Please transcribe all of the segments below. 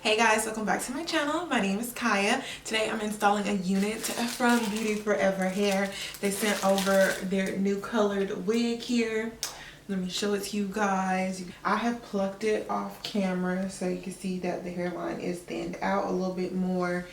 Hey guys, welcome back to my channel. My name is Kaya. Today I'm installing a unit from BeautyForeverHair. They sent over their new colored wig here. Let me show it to you guys. I have plucked it off camera so you can see that the hairline is thinned out a little bit more.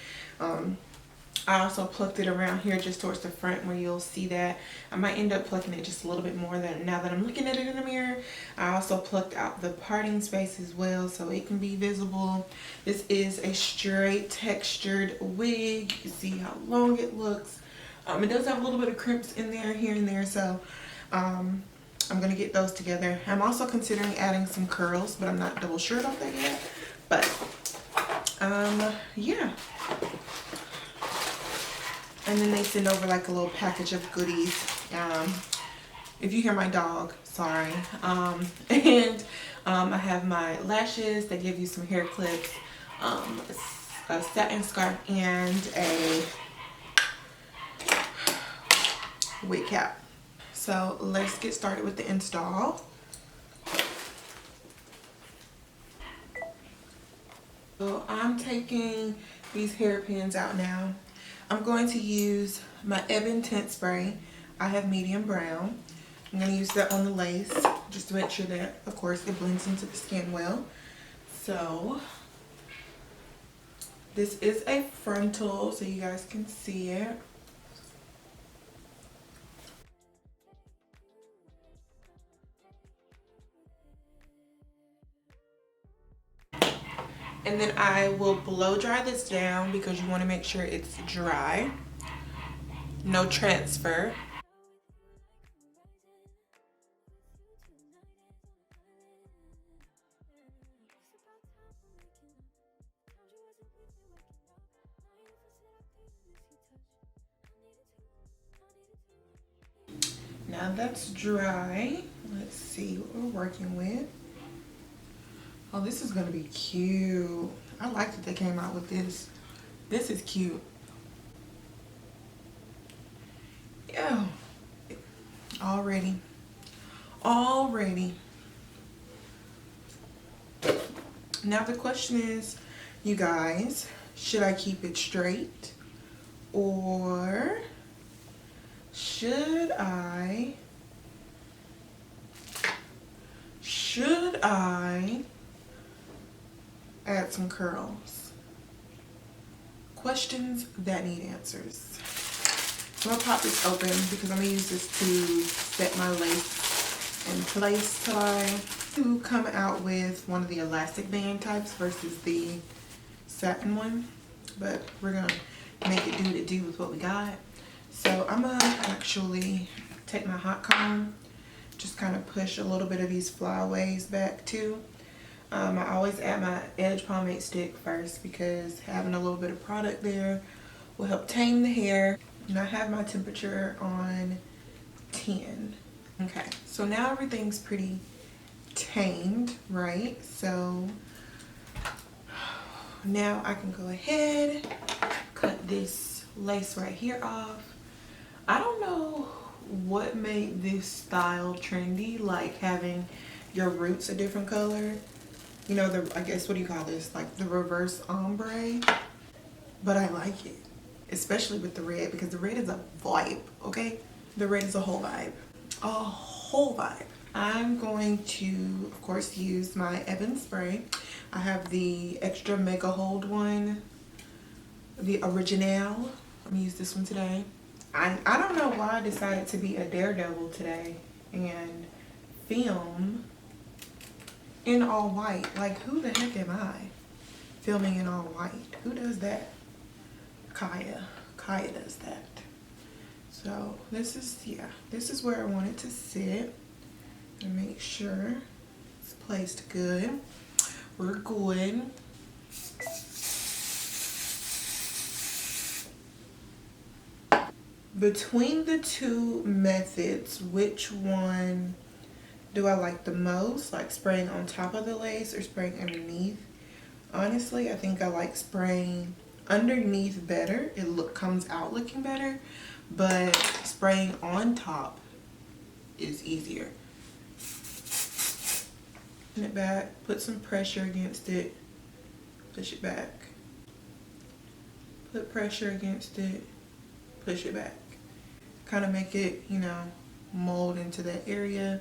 I also plucked it around here just towards the front where you'll see that. I might end up plucking it just a little bit more than now that I'm looking at it in the mirror. I also plucked out the parting space as well so it can be visible. This is a straight textured wig. You can see how long it looks. It does have a little bit of crimps in there here and there, so I'm gonna get those together. I'm also considering adding some curls, but I'm not double sure about that yet. But yeah. And then they send over like a little package of goodies. If you hear my dog, sorry. And I have my lashes. They give you some hair clips, a satin scarf, and a wig cap. So let's get started with the install. So I'm taking these hairpins out now. I'm going to use my Ebon Tint Spray. I have medium brown. I'm going to use that on the lace just to make sure that, of course, it blends into the skin well. So this is a frontal so you guys can see it. And then I will blow dry this down because you want to make sure it's dry. No transfer. Now that's dry. Let's see what we're working with. Oh, this is gonna be cute. I like that they came out with this. This is cute. Yeah. Already. Now the question is, you guys, should I keep it straight or should I add some curls? Questions that need answers. I'm gonna pop this open because I'm gonna use this to set my lace in place today. To come out with one of the elastic band types versus the satin one, but we're gonna make it do what it do with what we got. So I'm gonna actually take my hot comb, just kind of push a little bit of these flyaways back too. I always add my edge pomade stick first because having a little bit of product there will help tame the hair. And I have my temperature on 10. Okay, so now everything's pretty tamed, right? So now I can go ahead, cut this lace right here off. I don't know what made this style trendy, like having your roots a different color. You know, I guess, what do you call this? Like the reverse ombre. But I like it, especially with the red, because the red is a vibe, okay? The red is a whole vibe. A whole vibe. I'm going to, of course, use my Ebon spray. I have the extra mega hold one, the original. I'm gonna use this one today. I don't know why I decided to be a daredevil today and film in all white. Like, who the heck am I filming in all white? Who does that? Kaya does that. So this is where I want it to sit, and make sure it's placed good. We're good. Between the two methods, which one do I like the most? Like spraying on top of the lace or spraying underneath? Honestly, I think I like spraying underneath better. It comes out looking better, but spraying on top is easier. It back, put some pressure against it, push it back. Put pressure against it, push it back. Kind of make it, you know, mold into that area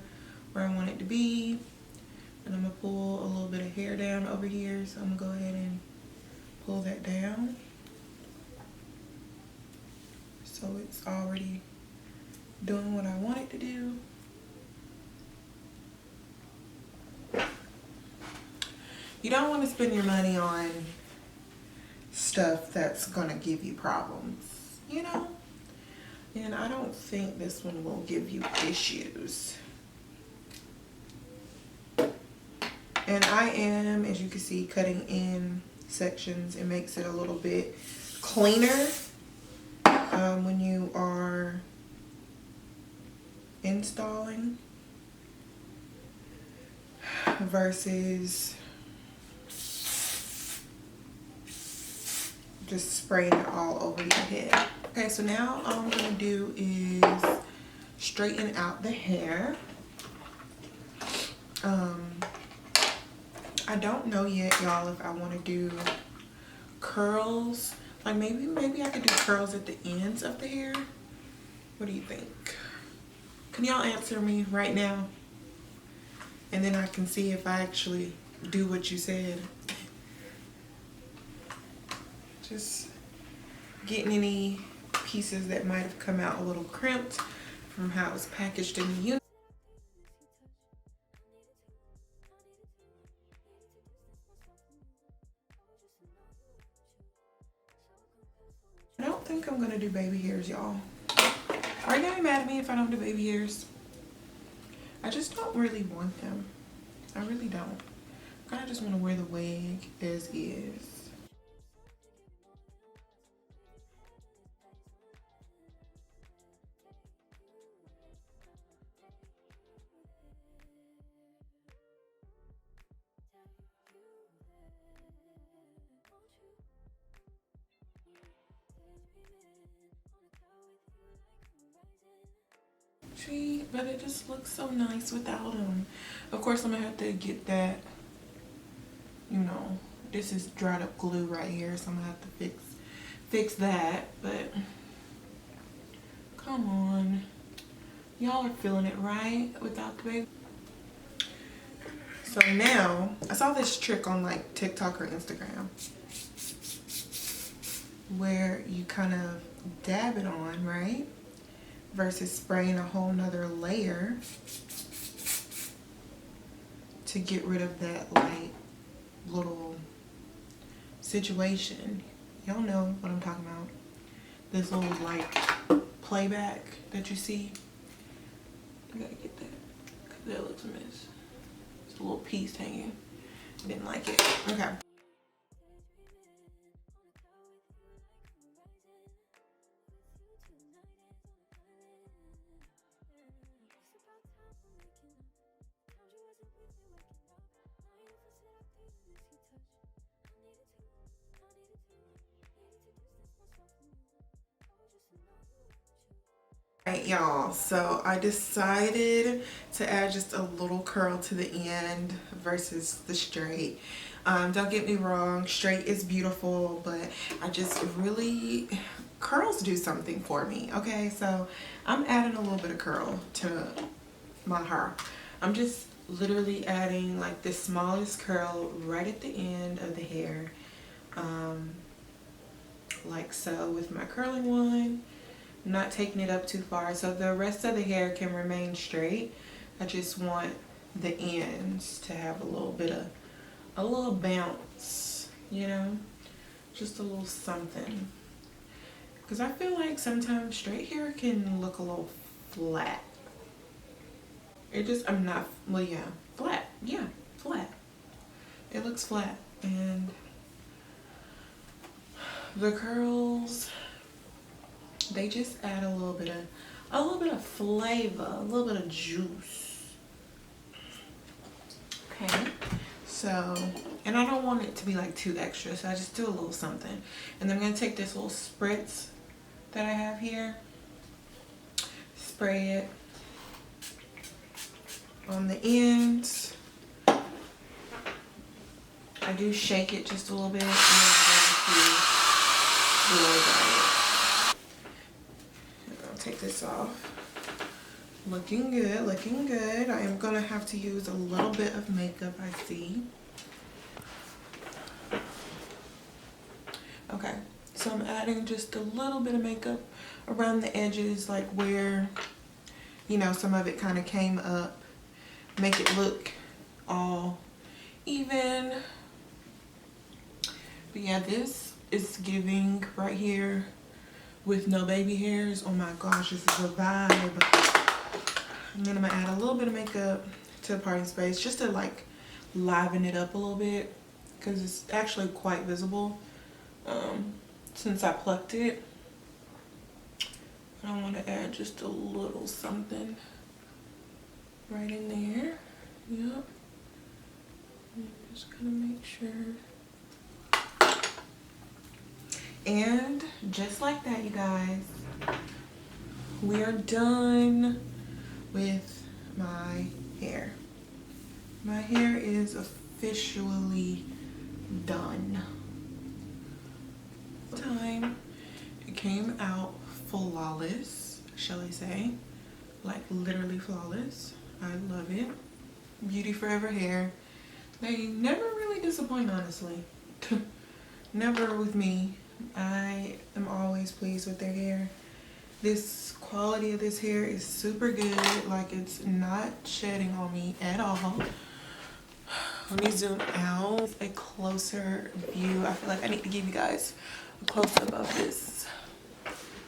where I want it to be. And I'm gonna pull a little bit of hair down over here. So I'm gonna go ahead and pull that down. So it's already doing what I want it to do. You don't want to spend your money on stuff that's gonna give you problems, you know? And I don't think this one will give you issues. And I am, as you can see, cutting in sections. It makes it a little bit cleaner when you are installing versus just spraying it all over your head. Okay, so now all I'm gonna do is straighten out the hair. I don't know yet, y'all, if I want to do curls. Like maybe I could do curls at the ends of the hair. What do you think? Can y'all answer me right now? And then I can see if I actually do what you said. Just getting any pieces that might have come out a little crimped from how it was packaged in the unit. I don't think I'm gonna do baby hairs, y'all. Are you gonna be mad at me if I don't do baby hairs? I just don't really want them. I really don't. I kinda just wanna wear the wig as is. See, but it just looks so nice without them. Of course, I'm gonna have to get that, you know, this is dried up glue right here, so I'm gonna have to fix that. But come on, y'all are feeling it, right, without the baby? So now I saw this trick on like TikTok or Instagram where you kind of dab it on, right, versus spraying a whole nother layer to get rid of that like little situation. Y'all know what I'm talking about. This little like playback that you see. I gotta get that because that looks a mess. It's a little piece hanging. Didn't like it. Okay. Alright, y'all, so I decided to add just a little curl to the end versus the straight. Don't get me wrong, straight is beautiful, but I just really, curls do something for me, okay? So I'm adding a little bit of curl to my hair. I'm just literally adding like the smallest curl right at the end of the hair, like so with my curling one. I'm not taking it up too far so the rest of the hair can remain straight. I just want the ends to have a little bit of a little bounce, you know, just a little something, because I feel like sometimes straight hair can look a little flat. It just, I'm not, well, yeah, flat, yeah, flat. It looks flat. And the curls, they just add a little bit of flavor, a little bit of juice. Okay, so, and I don't want it to be like too extra, so I just do a little something. And then I'm gonna take this little spritz that I have here, spray it on the ends. I I do shake it just a little bit, and then I'm going to blow dry it. I'll take this off. Looking good, looking good. I am gonna have to use a little bit of makeup, I see. Okay, so I'm adding just a little bit of makeup around the edges, like where, you know, some of it kind of came up. Make it look all even. But yeah, this is giving right here with no baby hairs. Oh my gosh, this is a vibe. And then I'm gonna add a little bit of makeup to the parting space just to like liven it up a little bit, because it's actually quite visible since I plucked it. I want to add just a little something right in there. Yep. I'm just gonna make sure. And just like that, you guys, we are done with my hair. My hair is officially done. Time. It came out flawless, shall I say. Like literally flawless. I love it. BeautyForeverHair. They never really disappoint, honestly. Never with me. I am always pleased with their hair. This quality of this hair is super good. Like, it's not shedding on me at all. Let me zoom out a closer view. I feel like I need to give you guys a close-up of this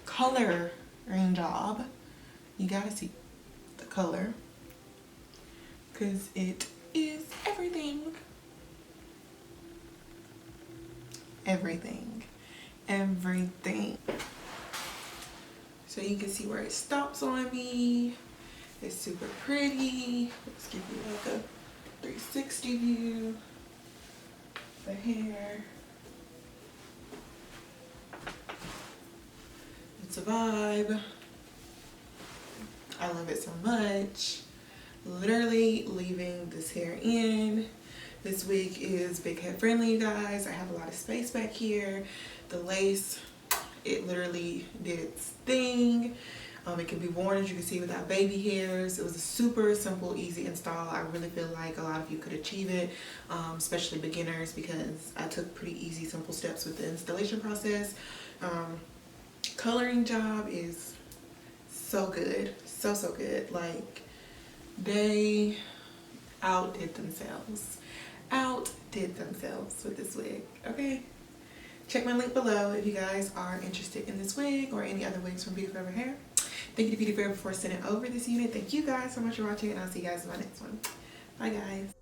coloring job. You gotta see the color, because it is everything. Everything. Everything. So you can see where it stops on me. It's super pretty. Let's give you like a 360 view. The hair. It's a vibe. I love it so much. Literally leaving this hair in. This wig is big head friendly, you guys. I have a lot of space back here. The lace, it literally did its thing. It can be worn, as you can see, without baby hairs. It was a super simple, easy install. I really feel like a lot of you could achieve it, especially beginners, because I took pretty easy, simple steps with the installation process. Coloring job is so good. So, so good. Like, they outdid themselves. Outdid themselves with this wig, okay? Check my link below if you guys are interested in this wig or any other wigs from BeautyForeverHair. Thank you to BeautyForever for sending over this unit. Thank you guys so much for watching, and I'll see you guys in my next one. Bye, guys.